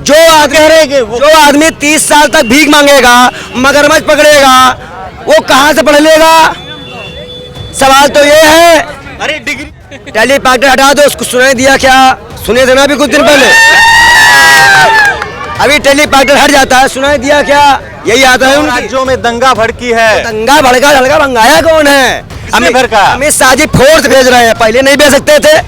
जो आदमी 30 साल तक भीख मांगेगा, मगरमच्छ पकड़ेगा, वो कहाँ से पढ़ लेगा? सवाल तो ये है। अरे डिग्री टेलीप्रॉम्प्टर हटा दो, उसको सुनाई दिया क्या? सुने थे ना अभी कुछ दिन पहले, अभी टेलीप्रॉम्प्टर हट जाता है, सुनाई दिया क्या? यही आता है उनकी। राज्यों में दंगा भड़की है। दंगा भड़का हल्का भंगाया कौन है? अमित शाह जी फोर्स भेज रहे हैं, पहले नहीं भेज सकते थे?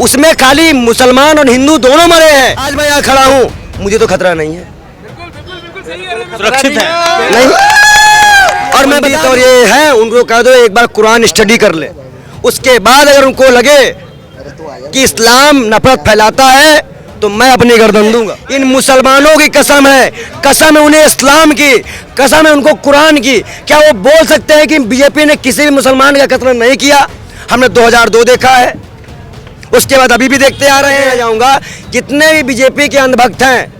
उसमें खाली मुसलमान और हिंदू दोनों मरे हैं। आज मैं यहाँ खड़ा हूँ, मुझे तो खतरा नहीं है, सुरक्षित है नहीं। और मैं बता, और ये है, उनको कह दो एक बार कुरान स्टडी कर ले, उसके बाद अगर उनको लगे कि इस्लाम नफरत फैलाता है तो मैं अपनी गर्दन दूंगा। इन मुसलमानों की कसम है, कसम है उन्हें इस्लाम की, कसम है उनको कुरान की। क्या वो बोल सकते हैं कि बीजेपी ने किसी भी मुसलमान का कत्ल नहीं किया? हमने 2002 देखा है, उसके बाद अभी भी देखते आ रहे हैं। जाऊंगा, जितने भी बीजेपी के अंधभक्त हैं,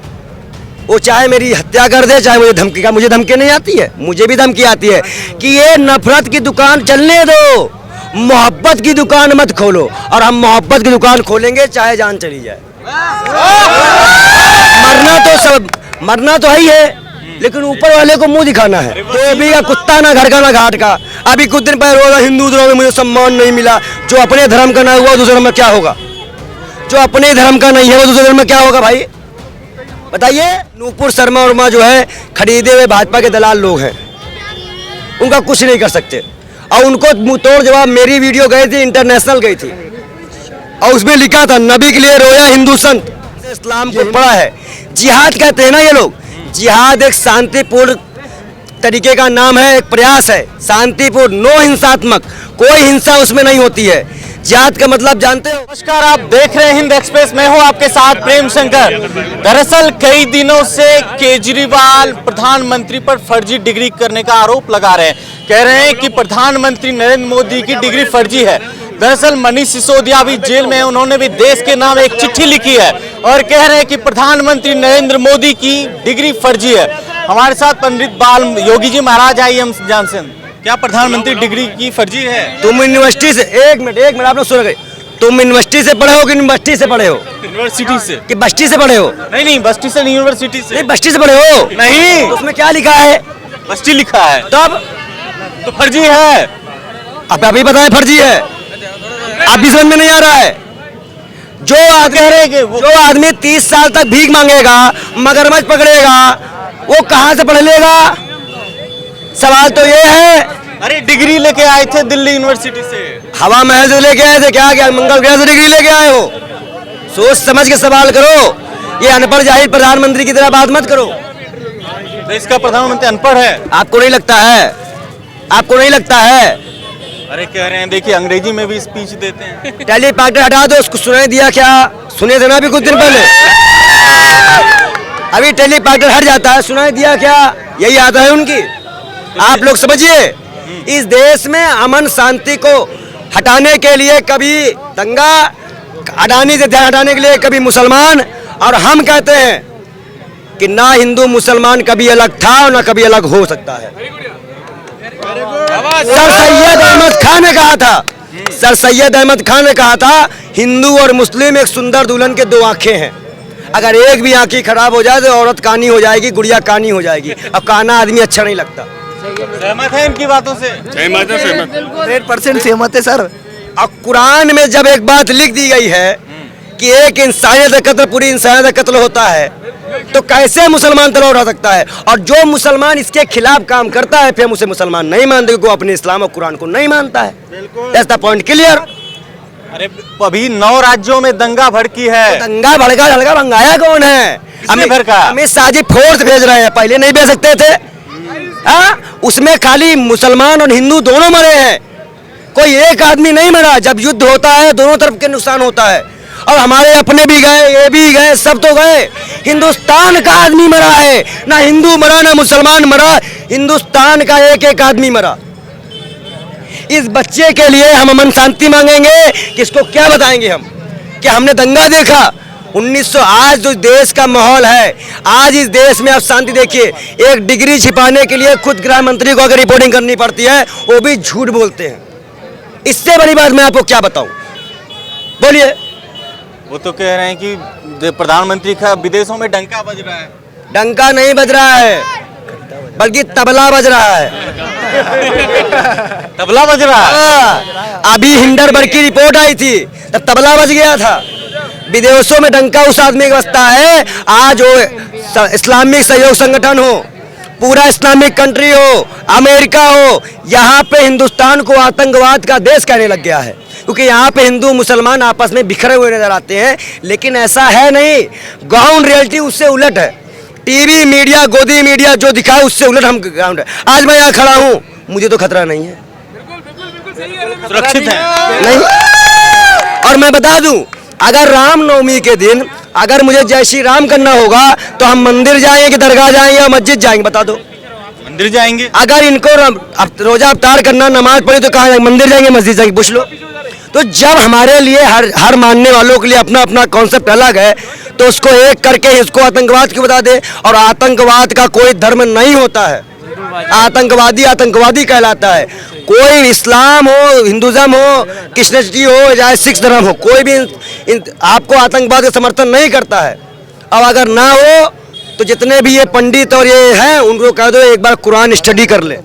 वो चाहे मेरी हत्या कर दे, चाहे मुझे धमकी का, मुझे धमकी नहीं आती है, मुझे भी धमकी आती है कि ये नफरत की दुकान चलने दो, मोहब्बत की दुकान मत खोलो। और हम मोहब्बत की दुकान खोलेंगे चाहे जान चली जाए। मरना तो है ही है, लेकिन ऊपर वाले को मुंह दिखाना है। तो भी का कुत्ता ना घर का ना घाट का। अभी कुछ दिन पहले रोजा हिंदू धर्म में मुझे सम्मान नहीं मिला। जो अपने धर्म का ना हुआ दूसरे धर्म में क्या होगा? जो अपने धर्म का नहीं है वो दूसरे धर्म में क्या होगा भाई बताइए? नूपुर शर्मा वर्मा जो है खरीदे हुए भाजपा के दलाल लोग हैं, उनका कुछ नहीं कर सकते। और उनको मुंह तोड़ जवाब, मेरी वीडियो गई थी, इंटरनेशनल गई थी, और उसमें लिखा था नबी के लिए रोया हिंदू संत। इस्लाम को पढ़ा है। जिहाद कहते हैं ना ये लोग। जिहाद एक शांतिपूर्ण तरीके का नाम है, एक प्रयास है, शांतिपूर्ण, नो हिंसात्मक, कोई हिंसा उसमें नहीं होती है। जिहाद का मतलब जानते हो? नमस्कार, आप देख रहे हैं हिंद एक्सप्रेस, मैं हूं आपके साथ प्रेम शंकर। दरअसल कई दिनों से केजरीवाल प्रधानमंत्री पर फर्जी डिग्री करने का आरोप लगा रहे हैं। कह रहे हैं कि प्रधानमंत्री नरेंद्र मोदी की डिग्री फर्जी है। दरअसल मनीष सिसोदिया भी जेल में है, उन्होंने भी देश के नाम एक चिट्ठी लिखी है और कह रहे हैं कि प्रधानमंत्री नरेंद्र मोदी की डिग्री फर्जी है। हमारे साथ पंडित बाल योगी जी महाराज आइए हम जानते हैं, क्या प्रधानमंत्री डिग्री की फर्जी है? तुम यूनिवर्सिटी से, एक मिनट आप लोग सुन गए, तुम यूनिवर्सिटी से पढ़े हो कि यूनिवर्सिटी से पढ़े हो? यूनिवर्सिटी से कि बस्ती से पढ़े हो? नहीं, बस्ती से नहीं, यूनिवर्सिटी से। नहीं, बस्ती से पढ़े हो? नहीं। तो उसमें क्या लिखा है? बस्ती लिखा है। तब तो फर्जी है। अब अभी बताएं फर्जी है, अभी समझ में नहीं आ रहा है। जो आदमी 30 साल तक भीख मांगेगा, मगरमच्छ पकड़ेगा, वो कहाँ से पढ़ लेगा? सवाल तो ये है। अरे डिग्री लेके आए थे दिल्ली यूनिवर्सिटी से, हवा महल से लेके आए थे, क्या मंगल ग्रह से डिग्री लेके आए हो? सोच समझ के सवाल करो, ये अनपढ़ जाहिल प्रधानमंत्री की तरह बात मत करो। तो इसका प्रधानमंत्री अनपढ़ है? आपको नहीं लगता है? आपको नहीं लगता है? अरे कह रहे हैं, देखिए अंग्रेजी में भी स्पीच देते हैं। टेलीप्रॉम्प्टर हटा दो, उसको सुनाई दिया क्या? सुने थे ना अभी कुछ दिन पहले, अभी टेलीप्रॉम्प्टर हट जाता है, सुनाई दिया क्या? यही आता है उनकी। आप लोग समझिए, इस देश में अमन शांति को हटाने के लिए कभी दंगा, अडानी से ध्यान हटाने के लिए कभी मुसलमान, और हम कहते हैं कि ना हिंदू मुसलमान कभी अलग था और ना कभी अलग हो सकता है। सर सैयद अहमद खान ने कहा था, सर सैयद अहमद खान ने कहा था, हिंदू और मुस्लिम एक सुंदर दुल्हन के दो आंखें हैं, अगर एक भी आंखें खराब हो जाए तो औरत कानी हो जाएगी, गुड़िया कानी हो जाएगी। अब काना आदमी अच्छा नहीं लगता। सहमत है इनकी बातों से? सहमत है, 100% सहमत है सर। अब कुरान में जब एक बात लिख दी गई है कि एक इंसानियत का कत्ल पूरी इंसानियत का कत्ल होता है, तो कैसे मुसलमान तलवार उठा सकता है? और जो मुसलमान इसके खिलाफ काम करता है, फिर हम उसे मुसलमान नहीं मानते, क्योंकि वो अपने इस्लाम और कुरान को नहीं मानता है। That's the point, clear. अरे अभी 9 राज्यों में दंगा भड़की है। दंगा भड़का हल्का भंगाया कौन है? अमित शाह जी फोर्स भेज रहे हैं, पहले नहीं भेज सकते थे? उसमें खाली मुसलमान और हिंदू दोनों मरे हैं, कोई एक आदमी नहीं मरा। जब युद्ध होता है दोनों तरफ के नुकसान होता है, और हमारे अपने भी गए, ये भी गए, सब तो गए। हिंदुस्तान का आदमी मरा है, ना हिंदू मरा ना मुसलमान मरा, हिंदुस्तान का एक एक आदमी मरा। इस बच्चे के लिए हम अमन शांति मांगेंगे, किसको क्या बताएंगे हम कि हमने दंगा देखा? 1900 आज जो देश का माहौल है, आज इस देश में आप शांति देखिए, एक डिग्री छिपाने के लिए खुद गृह मंत्री को अगर रिपोर्टिंग करनी पड़ती है, वो भी झूठ बोलते हैं। इससे बड़ी बात मैं आपको क्या बताऊं? बोलिए। वो तो कह रहे हैं कि प्रधानमंत्री का विदेशों में डंका बज रहा है। डंका नहीं बज रहा है, बल्कि तबला बज रहा है। तबला बज रहा है। अभी हिंडरबर्ग की रिपोर्ट आई थी, तब तबला बज गया था। विदेशों में डंका उस आदमी का बजता है आज हो इस्लामिक सहयोग संगठन हो, पूरा इस्लामिक कंट्री हो, अमेरिका हो, यहाँ पे हिंदुस्तान को आतंकवाद का देश कहने लग गया है, क्योंकि यहाँ पे हिंदू मुसलमान आपस में बिखरे हुए नजर आते हैं। लेकिन ऐसा है नहीं, ग्राउंड रियलिटी उससे उलट है। टीवी मीडिया, गोदी मीडिया जो दिखाए उससे उलट हम ग्राउंड है। आज मैं यहाँ खड़ा हूँ, मुझे तो खतरा नहीं है, सुरक्षित है नहीं। और मैं बता दूं, अगर रामनवमी के दिन अगर मुझे जय श्री राम करना होगा तो हम मंदिर जाएंगे कि दरगाह जाएंगे या मस्जिद जाएंगे, बता दो। मंदिर जाएंगे। अगर इनको रोजा अफ्तार करना, नमाज पढ़े तो कहाँ जाएंगे? मंदिर जाएंगे, मस्जिद जाएंगे, पूछ लो। तो जब हमारे लिए हर मानने वालों के लिए अपना अपना कॉन्सेप्ट अलग है, तो उसको एक करके इसको आतंकवाद क्यों बता दे? और आतंकवाद का कोई धर्म नहीं होता है। आतंकवादी आतंकवादी कहलाता है। कोई इस्लाम हो, हिंदुज्म हो, क्रिश्चियनिटी हो, चाहे सिख धर्म हो, कोई भी आपको आतंकवाद का समर्थन नहीं करता है। अब अगर ना हो तो जितने भी ये पंडित और ये हैं उनको कह दो एक बार कुरान स्टडी कर ले।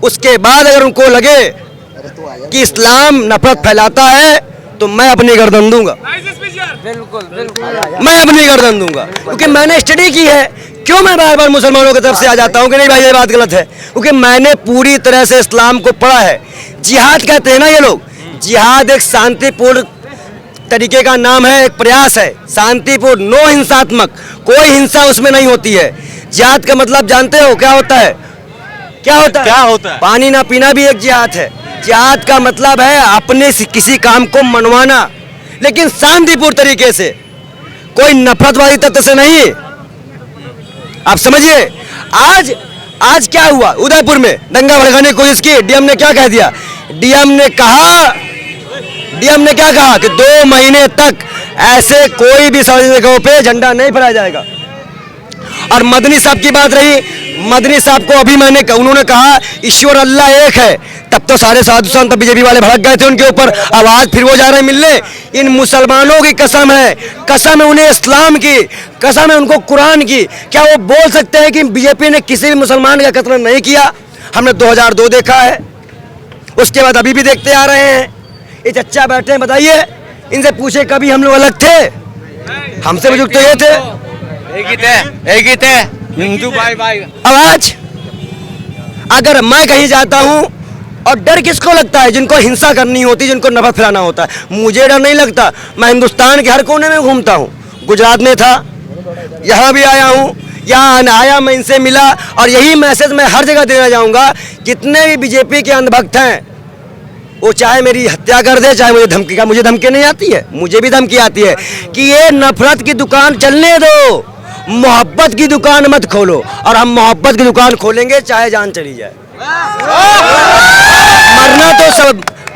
उसके बाद अगर उनको लगे कि इस्लाम नफरत फैलाता है तो मैं अपनी गर्दन दूंगा, मैं अपनी गर्दन दूंगा, क्योंकि मैंने स्टडी की है। क्यों मैं बार बार मुसलमानों की तरफ से आ जाता हूँ कि नहीं भाई ये बात गलत है? क्योंकि मैंने पूरी तरह से इस्लाम को पढ़ा है। जिहाद कहते हैं ना ये लोग, जिहाद एक शांतिपूर्ण तरीके का नाम है, एक प्रयास है, शांतिपूर्ण, नो हिंसात्मक, कोई हिंसा उसमें नहीं होती है। जिहाद का मतलब जानते हो क्या होता है? क्या होता है? क्या होता है? पानी ना पीना भी एक जिहाद है। जिहाद का मतलब है अपने किसी काम को मनवाना, लेकिन शांतिपूर्ण तरीके से, कोई नफरतवादी तत्व से नहीं। आप समझिए, आज क्या हुआ? उदयपुर में दंगा भड़काने की कोशिश की, डीएम ने क्या कह दिया? डीएम ने क्या कहा कि 2 महीने तक ऐसे कोई भी सार्वजनिक जगहों पे झंडा नहीं फहराया जाएगा। और मदनी साहब की बात रही, मदनी साहब को अभी उन्होंने कहा ईश्वर अल्लाह एक है, तब तो सारे साधु संत बीजेपी वाले भड़क गए थे उनके ऊपर। अब आज फिर वो जा रहे हैं मिलने। इन मुसलमानों की कसम है, कसम है उन्हें इस्लाम की, कसम है उनको कुरान की। क्या वो बोल सकते हैं कि बीजेपी ने किसी भी मुसलमान का कत्ल नहीं किया? हमने 2002 देखा है, उसके बाद अभी भी देखते आ रहे हैं। ये चच्चा बैठे हैं, बताइए इनसे पूछे कभी हम लोग अलग थे? हमसे बुजुर्ग तो ये थे, एक ही थे हिंदू भाई भाई। अब आज अगर मैं कहीं जाता हूं, और डर किसको लगता है? जिनको हिंसा करनी होती, जिनको नफरत फैलाना होता है। मुझे डर नहीं लगता, मैं हिंदुस्तान के हर कोने में घूमता हूं। गुजरात में था, यहाँ भी आया हूं, यहाँ आया, मैं इनसे मिला, और यही मैसेज मैं हर जगह देना चाहूँगा। जितने भी बीजेपी के अंधभक्त हैं, वो चाहे मेरी हत्या कर दे, चाहे मुझे धमकी का, मुझे धमकी नहीं आती है, मुझे भी धमकी आती है कि ये नफरत की दुकान चलने दो, मोहब्बत की दुकान मत खोलो। और हम मोहब्बत की दुकान खोलेंगे चाहे जान चली जाए।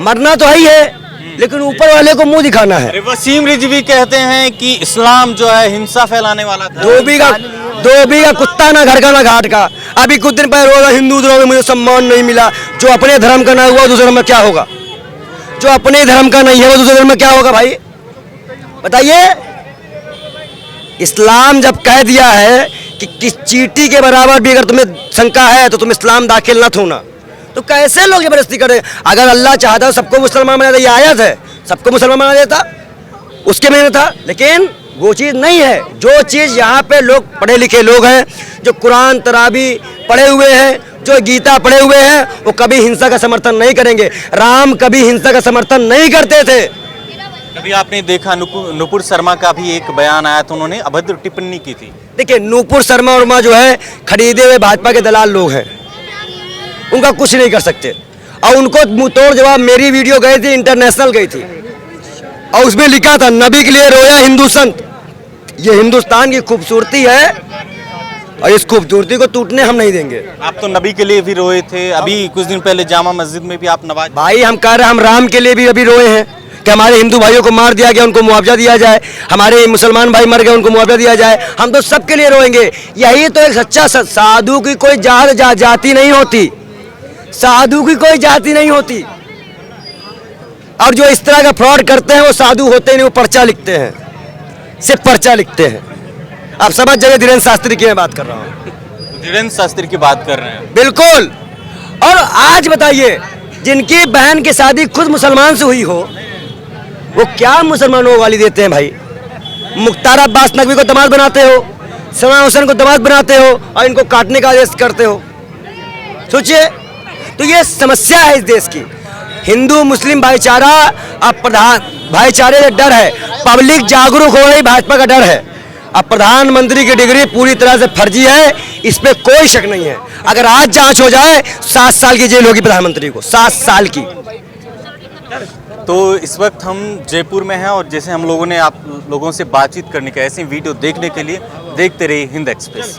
मरना तो है ही है, लेकिन ऊपर वाले को मुंह दिखाना है। वसीम रिजवी कहते हैं कि इस्लाम जो है हिंसा फैलाने वाला था। धोबी का कुत्ता ना घर का ना घाट का। अभी कुछ दिन पहले रोजा हिंदू धर्म में मुझे सम्मान नहीं मिला। जो अपने धर्म का ना हुआ दूसरे धर्म में क्या होगा? जो अपने धर्म का नहीं है वो दूसरे धर्म में क्या होगा? भाई बताइए। इस्लाम जब कह दिया है कि किस चींटी के बराबर भी अगर तुम्हें शंका है तो तुम इस्लाम दाखिल न होना, तो कैसे लोग जबरदस्ती करें? अगर अल्लाह चाहता सबको मुसलमान बना देता, ये आयत है, सबको मुसलमान बना देता, उसके में था। लेकिन वो चीज़ नहीं है। जो चीज़ यहाँ पे लोग पढ़े लिखे लोग हैं, जो कुरान तराबी पढ़े हुए हैं, जो गीता पढ़े हुए हैं, वो कभी हिंसा का समर्थन नहीं करेंगे। राम कभी हिंसा का समर्थन नहीं करते थे। अभी आपने देखा नुपुर शर्मा का भी एक बयान आया था, उन्होंने अभद्र टिप्पणी की थी। देखिए, नुपुर शर्मा वर्मा जो है खरीदे हुए भाजपा के दलाल लोग हैं, उनका कुछ नहीं कर सकते। और उनको मुंहतोड़ जवाब मेरी वीडियो गई थी, इंटरनेशनल गई थी, और उसमें लिखा था नबी के लिए रोया हिंदू संत। ये हिंदुस्तान की खूबसूरती है और इस खूबसूरती को टूटने हम नहीं देंगे। आप तो नबी के लिए भी रोए थे, अभी कुछ दिन पहले जामा मस्जिद में भी आप नमाज। भाई हम कह रहे हैं, हम राम के लिए भी अभी रोए हैं कि हमारे हिंदू भाइयों को मार दिया गया, उनको मुआवजा दिया जाए। हमारे मुसलमान भाई मर गए, उनको मुआवजा दिया जाए। हम तो सबके लिए रोएंगे। यही तो एक सच्चा साधु की कोई जाति नहीं होती, साधु की कोई जाति नहीं होती। और जो इस तरह का फ्रॉड करते हैं वो साधु होते नहीं, वो पर्चा लिखते हैं। से पर्चा लिखते हैं। आप समझ जाइए धीरेन्द्र शास्त्री की मैं बात कर रहा हूँ। धीरेन्द्र शास्त्री की बात कर रहे हैं। बिल्कुल। और आज बताइए, जिनकी बहन की शादी खुद मुसलमान से हुई हो, वो क्या मुसलमानों वाली देते हैं भाई? मुख्तार अब्बास नकवी को दामाद बनाते हो, सलमान हुसैन को दामाद बनाते हो और इनको काटने का आदेश करते हो। सोचिए, तो ये समस्या है इस देश की। हिंदू मुस्लिम भाईचारा अब प्रधान भाईचारे का डर है, पब्लिक जागरूक हो रही, भाजपा का डर है। अब प्रधानमंत्री की डिग्री पूरी तरह से फर्जी है, इस पे कोई शक नहीं है। अगर आज जांच हो जाए 7 साल की जेल होगी प्रधानमंत्री को, 7 साल की। तो इस वक्त हम जयपुर में हैं और जैसे हम लोगों ने आप लोगों से बातचीत करने का, ऐसी वीडियो देखने के लिए देखते रहिए हिंद एक्सप्रेस।